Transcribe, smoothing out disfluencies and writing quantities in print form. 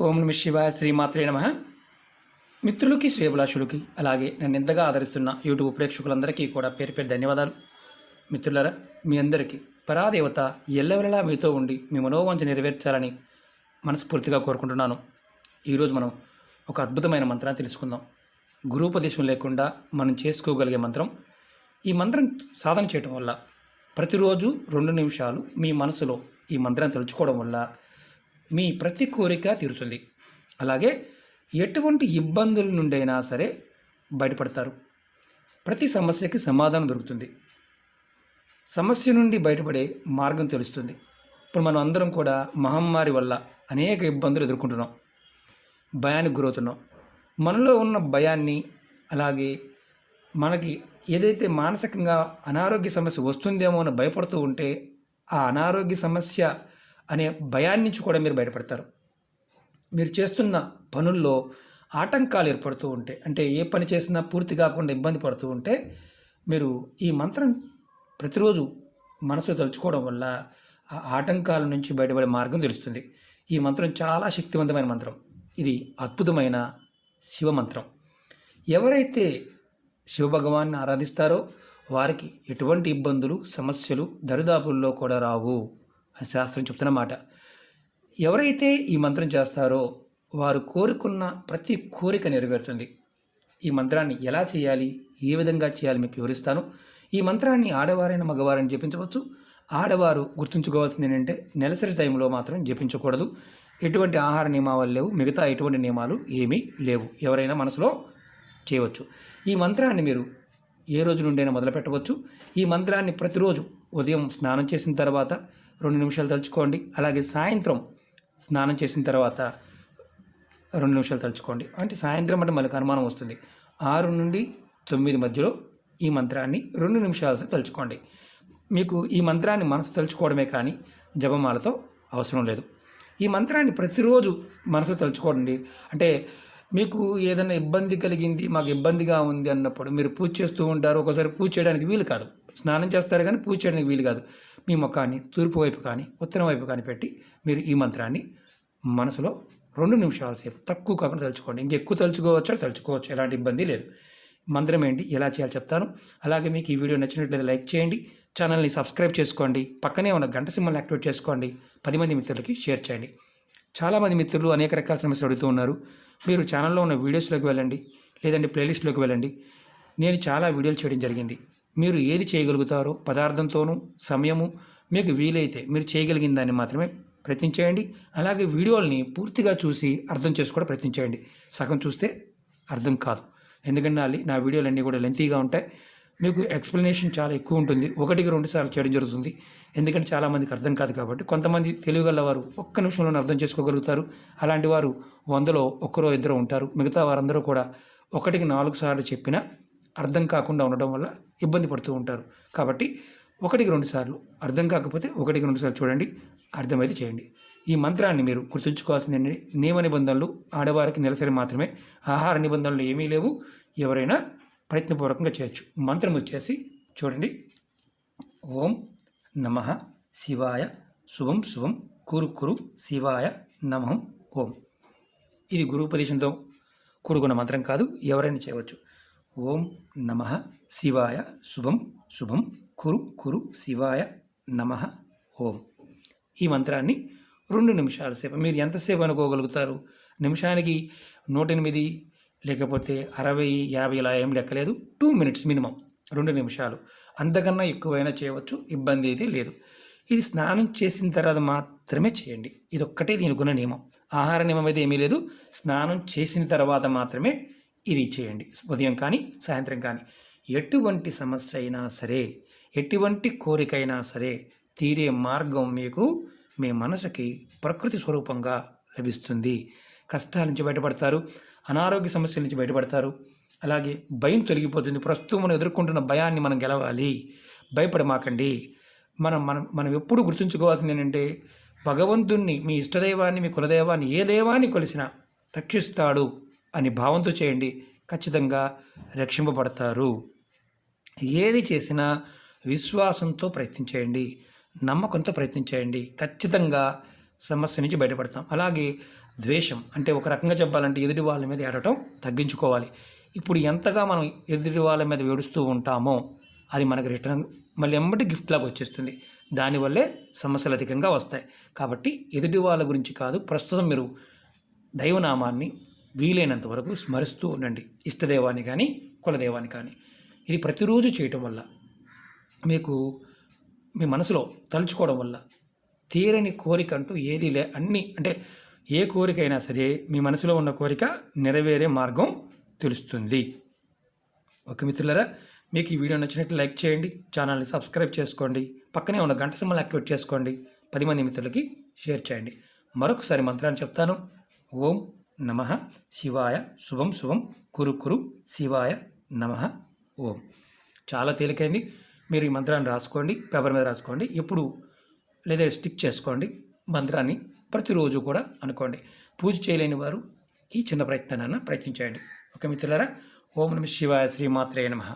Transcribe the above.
ఓం నమ శివాయ శ్రీమాత్రే నమ. మిత్రులకి శ్రేయభిలాషులకి అలాగే నన్ను ఎంతగా ఆదరిస్తున్న యూట్యూబ్ ప్రేక్షకులందరికీ కూడా పేరు పేరు ధన్యవాదాలు. మిత్రులారా, మీ అందరికీ పరాదేవత ఎల్లవెల్లలా మీతో ఉండి మీ మనోవాంఛ నెరవేర్చాలని మనస్ఫూర్తిగా కోరుకుంటున్నాను. ఈరోజు మనం ఒక అద్భుతమైన మంత్రాన్ని తెలుసుకుందాం. గురూపదేశం లేకుండా మనం చేసుకోగలిగే మంత్రం. ఈ మంత్రం సాధన చేయటం వల్ల ప్రతిరోజు 2 నిమిషాలు మీ మనసులో ఈ మంత్రాన్ని తలుచుకోవడం వల్ల మీ ప్రతి కోరిక తీరుతుంది. అలాగే ఎటువంటి ఇబ్బందుల నుండైనా సరే బయటపడతారు. ప్రతి సమస్యకి సమాధానం దొరుకుతుంది. సమస్య నుండి బయటపడే మార్గం తెలుస్తుంది. ఇప్పుడు మనం అందరం కూడా మహమ్మారి వల్ల అనేక ఇబ్బందులు ఎదుర్కొంటున్నాం, భయానికి గురవుతున్నాం. మనలో ఉన్న భయాన్ని, అలాగే మనకి ఏదైతే మానసికంగా అనారోగ్య సమస్య వస్తుందేమో అని భయపడుతూ ఉంటే ఆ అనారోగ్య సమస్య అనే భయాన్ని నుంచి కూడా మీరు బయటపడతారు. మీరు చేస్తున్న పనుల్లో ఆటంకాలు ఏర్పడుతూ ఉంటే, అంటే ఏ పని చేసినా పూర్తి కాకుండా ఇబ్బంది పడుతూ ఉంటే, మీరు ఈ మంత్రం ప్రతిరోజు మనసులో తలుచుకోవడం వల్ల ఆ ఆటంకాల నుంచి బయటపడే మార్గం తెలుస్తుంది. ఈ మంత్రం చాలా శక్తివంతమైన మంత్రం. ఇది అద్భుతమైన శివమంత్రం. ఎవరైతే శివభగవాన్ని ఆరాధిస్తారో వారికి ఎటువంటి ఇబ్బందులు, సమస్యలు దరిదాపుల్లో కూడా రావు అని శాస్త్రం చెప్తున్నమాట. ఎవరైతే ఈ మంత్రం చేస్తారో వారు కోరుకున్న ప్రతి కోరిక నెరవేరుతుంది. ఈ మంత్రాన్ని ఎలా చేయాలి, ఏ విధంగా చేయాలి మీకు వివరిస్తాను. ఈ మంత్రాన్ని ఆడవారైన మగవారైనా జపించవచ్చు. ఆడవారు గుర్తుంచుకోవాల్సింది ఏంటంటే నెలసరి టైంలో మాత్రం జపించకూడదు. ఎటువంటి ఆహార నియమాలు లేవు, మిగతా ఎటువంటి నియమాలు ఏమీ లేవు. ఎవరైనా మనసులో చేయవచ్చు. ఈ మంత్రాన్ని మీరు ఏ రోజు నుండైనా మొదలు పెట్టవచ్చు. ఈ మంత్రాన్ని ప్రతిరోజు ఉదయం స్నానం చేసిన తర్వాత 2 నిమిషాలు తలుచుకోండి. అలాగే సాయంత్రం స్నానం చేసిన తర్వాత 2 నిమిషాలు తలుచుకోండి. అంటే సాయంత్రం అంటే మనకు అనుమానం వస్తుంది. 6 నుండి 9 మధ్యలో ఈ మంత్రాన్ని 2 నిమిషాలు తలుచుకోండి. మీకు ఈ మంత్రాన్ని మనసు తలుచుకోవడమే కానీ జపమాలతో అవసరం లేదు. ఈ మంత్రాన్ని ప్రతిరోజు మనసు తలుచుకోండి. అంటే మీకు ఏదైనా ఇబ్బంది కలిగింది, మాకు ఇబ్బందిగా ఉంది అన్నప్పుడు మీరు పూజ చేస్తూ ఉంటారు. ఒకసారి పూజ చేయడానికి వీలు కాదు, స్నానం చేస్తారు కానీ పూజ చేయడానికి వీలు కాదు. మీ ముఖాన్ని తూర్పు వైపు కానీ ఉత్తరం వైపు కానీ పెట్టి మీరు ఈ మంత్రాన్ని మనసులో 2 నిమిషాల సేపు తక్కువ కాకుండా తలుచుకోండి. ఇంకెక్కువ తలుచుకోవచ్చు, ఎలాంటి ఇబ్బంది లేదు. మంత్రం ఏంటి, ఎలా చేయాలో చెప్తాను. అలాగే మీకు ఈ వీడియో నచ్చినట్లయితే లైక్ చేయండి, ఛానల్ని సబ్స్క్రైబ్ చేసుకోండి, పక్కనే ఉన్న గంట సింబల్ని యాక్టివేట్ చేసుకోండి, 10 మంది మిత్రులకి షేర్ చేయండి. చాలామంది మిత్రులు అనేక రకాల సమస్యలు అడుగుతూ ఉన్నారు. మీరు ఛానల్లో ఉన్న వీడియోస్లోకి వెళ్ళండి, లేదంటే ప్లేలిస్ట్లోకి వెళ్ళండి. నేను చాలా వీడియోలు చేయడం జరిగింది. మీరు ఏది చేయగలుగుతారో పదార్థంతోనూ సమయము మీకు వీలైతే మీరు చేయగలిగిన దాన్ని మాత్రమే ప్రయత్నించేయండి. అలాగే వీడియోల్ని పూర్తిగా చూసి అర్థం చేసుకోవడం ప్రయత్నించేయండి. సగం చూస్తే అర్థం కాదు. ఎందుకంటే నా వీడియోలన్నీ కూడా లెంతీగా ఉంటాయి. మీకు ఎక్స్ప్లెనేషన్ చాలా ఎక్కువ ఉంటుంది. 1కి 2 సార్లు చేయడం జరుగుతుంది. ఎందుకంటే చాలామందికి అర్థం కాదు కాబట్టి. కొంతమంది తెలివిగల వారు 1 నిమిషంలోనే అర్థం చేసుకోగలుగుతారు. అలాంటి వారు 100లో 1-2 ఉంటారు. మిగతా వారందరూ కూడా 1కి 4 సార్లు చెప్పినా అర్థం కాకుండా ఉండడం వల్ల ఇబ్బంది పడుతూ ఉంటారు. కాబట్టి 1కి 2 సార్లు, అర్థం కాకపోతే 1కి 2 సార్లు చూడండి, అర్థమైతే చేయండి. ఈ మంత్రాన్ని మీరు గుర్తుంచుకోవాల్సింది ఏంటంటే నియమ నిబంధనలు ఆడవారికి నెలసరి మాత్రమే, ఆహార నిబంధనలు ఏమీ లేవు. ఎవరైనా ప్రయత్నపూర్వకంగా చేయొచ్చు. మంత్రం వచ్చేసి చూడండి. ఓం నమః శివాయ శుభం శుభం కురు కురు శివాయ నమః ఓం. ఇది గురూపదేశంతో కూడుకున్న మంత్రం కాదు, ఎవరైనా చేయవచ్చు. ఓం నమః శివాయ శుభం శుభం కురు కురు శివాయ నమః ఓం. ఈ మంత్రాన్ని 2 నిమిషాల సేపు, మీరు ఎంతసేపు అనుకోగలుగుతారు. నిమిషానికి 108 లేకపోతే 60, 50 ఇలా ఏం లెక్కలేదు. 2 మినిట్స్ మినిమం, 2 నిమిషాలు. అంతకన్నా ఎక్కువైనా చేయవచ్చు, ఇబ్బంది అయితే లేదు. ఇది స్నానం చేసిన తర్వాత మాత్రమే చేయండి. ఇది ఒక్కటే దీనికున్న నియమం. ఆహార నియమం అయితే ఏమీ లేదు. స్నానం చేసిన తర్వాత మాత్రమే ఇది చేయండి. ఉదయం కానీ సాయంత్రం కానీ. ఎటువంటి సమస్య అయినా సరే, ఎటువంటి కోరికైనా సరే తీరే మార్గం మీకు మీ మనసుకి ప్రకృతి స్వరూపంగా లభిస్తుంది. కష్టాల నుంచి బయటపడతారు, అనారోగ్య సమస్యల నుంచి బయటపడతారు. అలాగే భయం తొలగిపోతుంది. ప్రస్తుతం మనం ఎదుర్కొంటున్న భయాన్ని మనం గెలవాలి. భయపడమాకండి. మనం ఎప్పుడు గుర్తుంచుకోవాల్సింది ఏంటంటే భగవంతుణ్ణి, మీ ఇష్టదైవాన్ని, మీ కులదైవాన్ని, ఏ దైవాన్ని కొలిసినా రక్షిస్తాడు అని భావంతో చేయండి. ఖచ్చితంగా రక్షింపబడతారు. ఏది చేసినా విశ్వాసంతో ప్రయత్నించేయండి, నమ్మకంతో ప్రయత్నించేయండి. ఖచ్చితంగా సమస్య నుంచి బయటపడతాం. అలాగే ద్వేషం అంటే ఒక రకంగా చెప్పాలంటే ఎదుటి వాళ్ళ మీద ఏడటం తగ్గించుకోవాలి. ఇప్పుడు ఎంతగా మనం ఎదుటి వాళ్ళ మీద ఏడుస్తూ ఉంటామో అది మనకి రిటర్న్ మళ్ళీ ఎంబటి గిఫ్ట్ లాగా వచ్చేస్తుంది. దానివల్లే సమస్యలు అధికంగా వస్తాయి. కాబట్టి ఎదుటి వాళ్ళ గురించి కాదు, ప్రస్తుతం మీరు దైవనామాన్ని వీలైనంత వరకు స్మరిస్తూ ఉండండి. ఇష్టదైవాన్ని కానీ కులదైవాన్ని కానీ. ఇది ప్రతిరోజు చేయటం వల్ల మీకు మీ మనసులో తలుచుకోవడం వల్ల తీరని కోరిక అంటూ ఏది అన్నీ అంటే ఏ కోరికైనా సరే మీ మనసులో ఉన్న కోరిక నెరవేరే మార్గం తెలుస్తుంది. ఓకే మిత్రులారా, మీకు ఈ వీడియో నచ్చినట్లు లైక్ చేయండి, ఛానల్ని సబ్స్క్రైబ్ చేసుకోండి, పక్కనే ఉన్న గంట సింబల్ యాక్టివేట్ చేసుకోండి, 10 మంది మిత్రులకి షేర్ చేయండి. మరొకసారి మంత్రాన్ని చెప్తాను. ఓం నమః శివాయ శుభం శుభం కురు కురు శివాయ నమః ఓం. చాలా తేలికైంది. మీరు ఈ మంత్రాన్ని రాసుకోండి, పేపర్ మీద రాసుకోండి, ఎప్పుడు లేదా స్టిక్ చేసుకోండి. మంత్రాన్ని ప్రతిరోజు కూడా అనుకోండి. పూజ చేయలేని వారు ఈ చిన్న ప్రయత్నాన్ని ప్రయత్నించండి. ఓకే మిత్రులారా, ఓం నమః శివాయ శ్రీమాత్రే నమః.